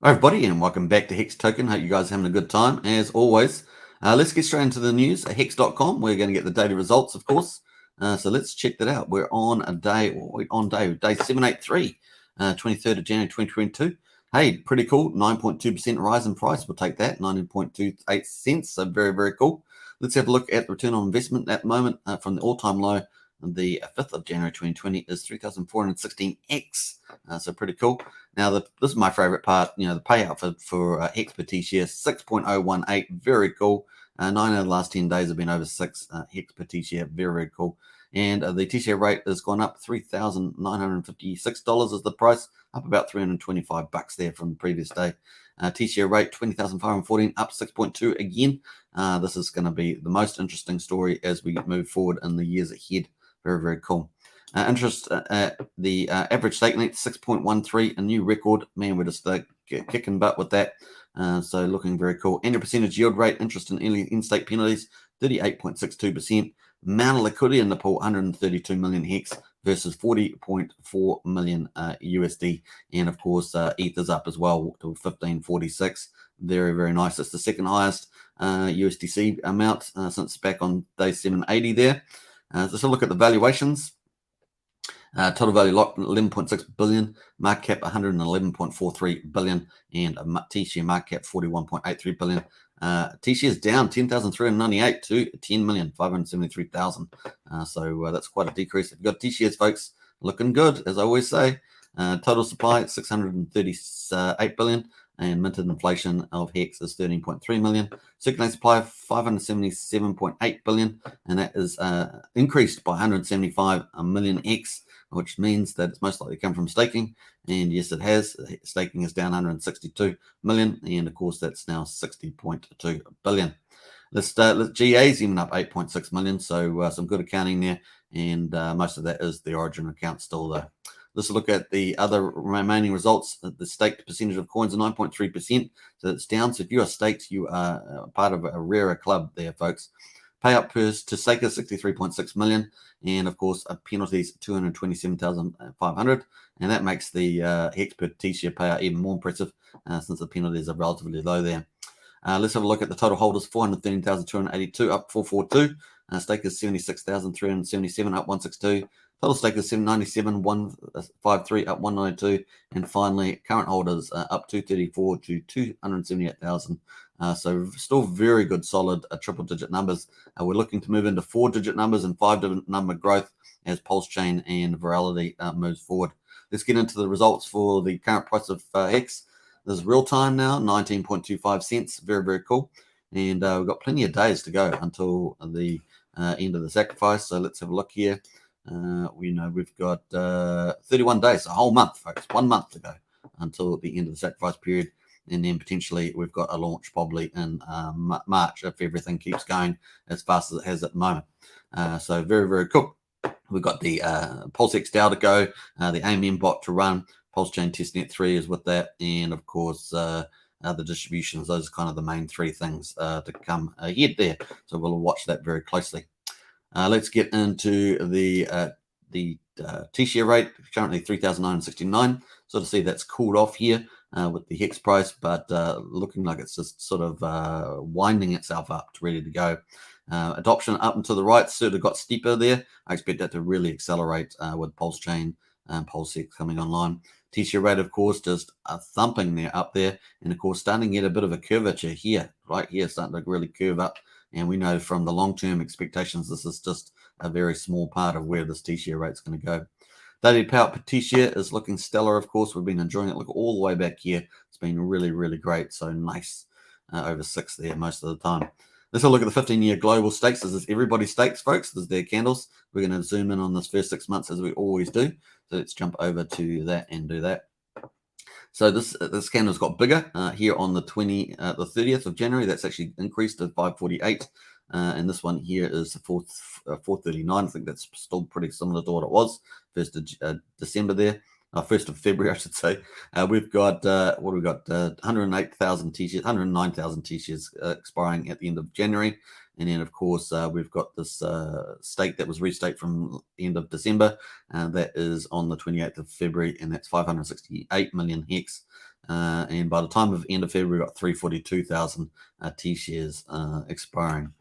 Hi everybody, and welcome back to Hex Token. Hope you guys are having a good time as always. Let's get straight into the news at hex.com. We're going to get the daily results, of course. So let's check that out. We're on day 783, 23rd of January 2022. Hey, pretty cool. 9.2% rise in price. We'll take that. 19.28 cents. So very, very cool. Let's have a look at the return on investment at the moment from the all-time low. The 5th of January 2020 is 3,416x. So pretty cool. Now, this is my favorite part. The payout for Hex per T-share, 6.018. Very cool. 9 out of the last 10 days have been over 6 Hex per T-share. Very, very cool. And the T-share rate has gone up. $3,956 is the price, up about $325 there from the previous day. T-share rate 20,514, up 6.2 again. This is going to be the most interesting story as we move forward in the years ahead. Very, very cool. Interest at the average stake length 6.13, a new record. Man, we're just kicking butt with that. So looking very cool. Annual percentage yield rate, interest in early in-stake penalties 38.62%. Amount of liquidity in the pool 132 million hex versus 40.4 million USD. And of course, ETH is up as well to 1546. Very, very nice. It's the second highest USDC amount since back on day 780 there. Just a look at the valuations. Total value locked 11.6 billion, market cap 111.43 billion, and T-share market cap 41.83 billion. T-shares down 10,398 to 10,573,000. So that's quite a decrease. If you've got T-shares, folks, looking good, as I always say. Total supply 638 billion. And minted inflation of Hex is 13.3 million. Circulating supply of 577.8 billion, and that is increased by 175 million X, which means that it's most likely come from staking. And yes, it has. Staking is down 162 million, and of course that's now 60.2 billion. Let's GA's even up 8.6 million, so some good accounting there, and most of that is the origin account still though. Let's look at the other remaining results. The staked percentage of coins are 9.3%. So it's down. So if you are staked, you are part of a rarer club there, folks. Payout to stake is 63.6 million. And of course, penalties 227,500. And that makes the Hex per T-share payout even more impressive since the penalties are relatively low there. Let's have a look at the total holders. 413,282 up 442. Stake is 76,377 up 162. Total stake is 797,153 up 192, and finally current holders up 234 to 278,000. So still very good, solid triple-digit numbers. We're looking to move into 4-digit numbers and 5-digit number growth as Pulsechain and Virality moves forward. Let's get into the results for the current price of Hex. This is real time now, 19.25 cents. Very, very cool. And we've got plenty of days to go until the end of the sacrifice. So let's have a look here. We've got 31 days, a whole month, folks, 1 month to go until the end of the sacrifice period. And then potentially we've got a launch probably in March if everything keeps going as fast as it has at the moment. So very, very cool. We've got the PulseX DAO to go, the AMM bot to run, Pulsechain testnet 3 is with that, and of course the distributions. Those are kind of the main 3 things to come ahead there. So we'll watch that very closely. Let's get into the T-share rate, currently 3,969. So to see that's cooled off here with the Hex price, but looking like it's just sort of winding itself up to ready to go. Adoption up and to the right sort of got steeper there. I expect that to really accelerate with Pulsechain and PulseX coming online. T-share rate, of course, just a thumping there up there, and of course starting to get a bit of a curvature here, right here, starting to really curve up. And we know from the long-term expectations, this is just a very small part of where this T-share rate is going to go. Daily payout per T-share is looking stellar, of course. We've been enjoying it. Look all the way back here. It's been really, really great. So nice. Over 6 there most of the time. Let's have a look at the 15-year global stakes. This is everybody's stakes, folks. This is their candles. We're going to zoom in on this first 6 months as we always do. So let's jump over to that and do that. So this candle's got bigger here on the 30th of January. That's actually increased to 548. And this one here is 439. I think that's still pretty similar to what it was 1st of December there. 1st of February, I should say. We've got, 108,000 T-shirts, 109,000 T-shirts expiring at the end of January. And then, of course, we've got this stake that was restaked from the end of December. That is on the 28th of February, and that's 568 million hex. And by the time of end of February, we've got 342,000 T shares expiring.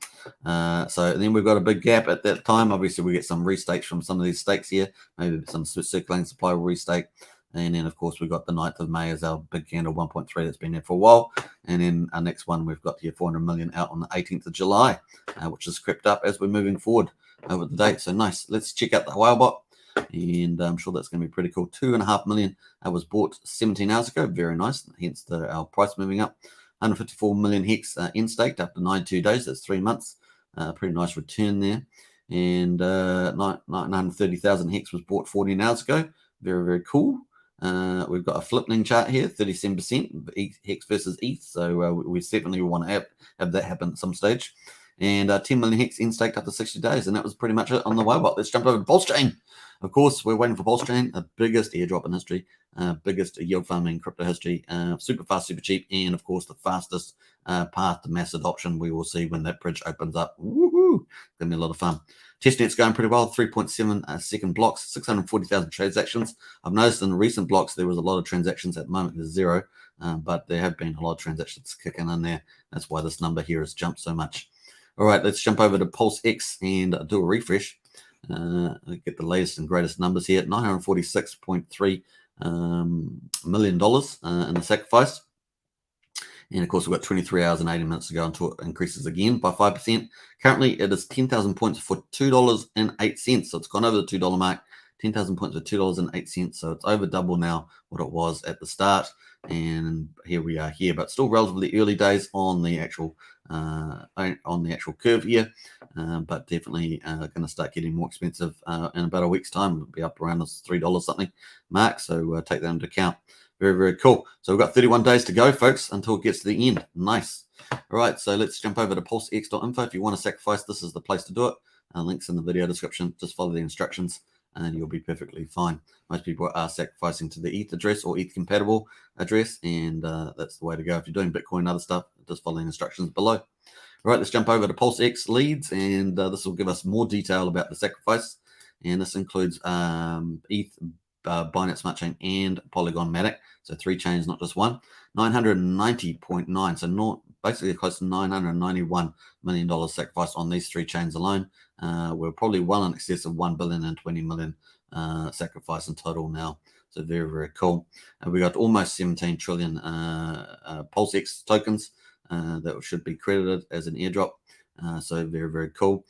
So then we've got a big gap at that time. Obviously, we get some restakes from some of these stakes here, maybe some circulating supply will restake. And then, of course, we've got the 9th of May as our big candle 1.3 that's been there for a while. And then our next one, we've got here 400 million out on the 18th of July, which has crept up as we're moving forward over the date. So nice. Let's check out the Huobi Bot. And I'm sure that's going to be pretty cool. 2.5 million was bought 17 hours ago. Very nice. Hence our price moving up. 154 million hex in staked after 92 days. That's 3 months. Pretty nice return there. And 930,000 hex was bought 14 hours ago. Very, very cool. We've got a flipping chart here, 37% hex versus ETH. So we certainly want to have that happen at some stage. And 10 million hex in staked after 60 days. And that was pretty much it on the Huobi Bot. Let's jump over to Pulsechain. Of course, we're waiting for Pulsechain, the biggest airdrop in history, biggest yield farming crypto history, super fast, super cheap, and of course the fastest path to mass adoption we will see when that bridge opens up. Woohoo! Gonna be a lot of fun. Testnet's going pretty well, 3.7 second blocks, 640,000 transactions. I've noticed in recent blocks there was a lot of transactions. At the moment there's zero, but there have been a lot of transactions kicking in there. That's why this number here has jumped so much. All right, let's jump over to PulseX and do a refresh. Get the latest and greatest numbers here. $946.3 million in the sacrifice. And of course, we've got 23 hours and 80 minutes to go until it increases again by 5%. Currently, it is 10,000 points for $2.08. So it's gone over the $2 mark. 10,000 points for $2.08. So it's over double now what it was at the start. And here we are here, but still relatively early days on the actual curve here. But definitely going to start getting more expensive in about a week's time. It'll be up around this $3 something mark. So take that into account. Very, very cool. So we've got 31 days to go, folks, until it gets to the end. Nice. All right, so let's jump over to pulsex.info. If you want to sacrifice, this is the place to do it. Links in the video description. Just follow the instructions and you'll be perfectly fine. Most people are sacrificing to the ETH address or ETH compatible address, and that's the way to go. If you're doing Bitcoin and other stuff, just follow the instructions below. All right, let's jump over to PulseX Leads, and this will give us more detail about the sacrifice. And this includes ETH, Binance Smart Chain, and Polygon Matic. So 3 chains, not just one. 990.9, so not basically close to $991 million sacrificed on these 3 chains alone. We're probably well in excess of 1 billion and 20 million sacrifice in total now. So very, very cool. We got almost 17 trillion PulseX tokens that should be credited as an airdrop. So very, very cool.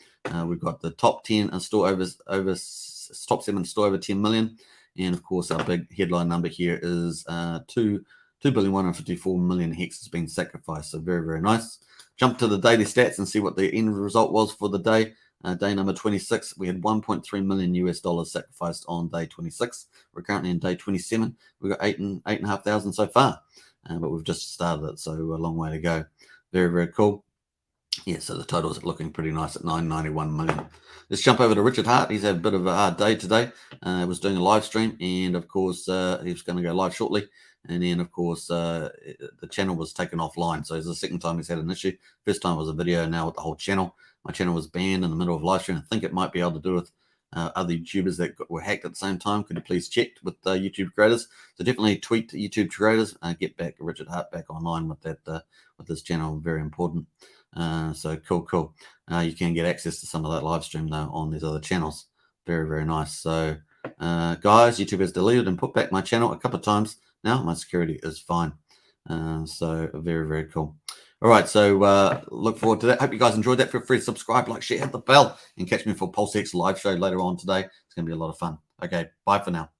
We've got the top 10 store over top 7 store over 10 million. And of course, our big headline number here is 2,154 million hex has been sacrificed. So very, very nice. Jump to the daily stats and see what the end result was for the day. Day number 26, we had 1.3 million US dollars sacrificed on day 26. We're currently in day 27. We've got 8,500 so far, but we've just started it, so a long way to go. Very, very cool. Yeah, so the total is looking pretty nice at 991 million. Let's jump over to Richard Hart. He's had a bit of a hard day today. He was doing a live stream, and of course, he was going to go live shortly. And then, of course, the channel was taken offline. So it's the second time he's had an issue. First time was a video, now with the whole channel. My channel was banned in the middle of live stream. I think it might be able to do with other YouTubers that were hacked at the same time. Could you please check with YouTube creators? So definitely tweet to YouTube creators. Get back Richard Hart back online with that with this channel. Very important. So cool. You can get access to some of that live stream though on these other channels. Very, very nice. So guys, YouTube has deleted and put back my channel a couple of times now. My security is fine. So very, very cool. All right, so look forward to that. Hope you guys enjoyed that. Feel free to subscribe, like, share, hit the bell, and catch me for PulseX live show later on today. It's going to be a lot of fun. Okay, bye for now.